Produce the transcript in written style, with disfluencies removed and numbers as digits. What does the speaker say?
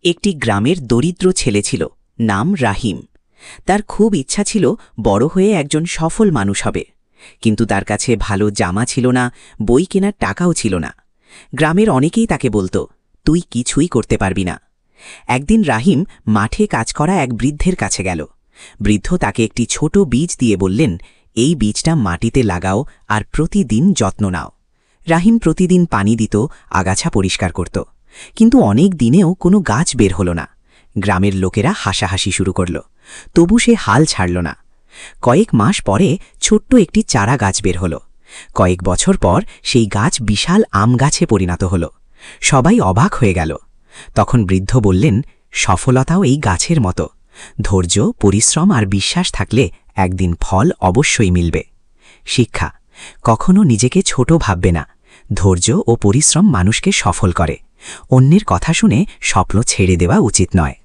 একটি গ্রামের দরিদ্র ছেলে ছিল, নাম রাহিম। তার খুব ইচ্ছা ছিল বড় হয়ে একজন সফল মানুষ হবে, কিন্তু তার কাছে ভালো জামা ছিল না, বই কেনার টাকাও ছিল না। গ্রামের অনেকেই তাকে বলতো, তুই কিছুই করতে পারবি না। একদিন রাহিম মাঠে কাজ করা এক বৃদ্ধের কাছে গেল। বৃদ্ধ তাকে একটি ছোট বীজ দিয়ে বললেন, এই বীজটা মাটিতে লাগাও আর প্রতিদিন যত্ন নাও। রাহিম প্রতিদিন পানি দিত, আগাছা পরিষ্কার করত, কিন্তু অনেক দিনেও কোনো গাছ বের হল না। গ্রামের লোকেরা হাসাহাসি শুরু করল, তবু সে হাল ছাড়ল না। কয়েক মাস পরে ছোট্ট একটি চারা গাছ বের হল। কয়েক বছর পর সেই গাছ বিশাল আম গাছে পরিণত হল। সবাই অবাক হয়ে গেল। তখন বৃদ্ধ বললেন, সফলতাও এই গাছের মতো, ধৈর্য, পরিশ্রম আর বিশ্বাস থাকলে একদিন ফল অবশ্যই মিলবে। শিক্ষা: কখনো নিজেকে ছোট ভাববে না। ধৈর্য ও পরিশ্রম মানুষকে সফল করে। অন্যের কথা শুনে স্বপ্ন ছেড়ে দেওয়া উচিত নয়।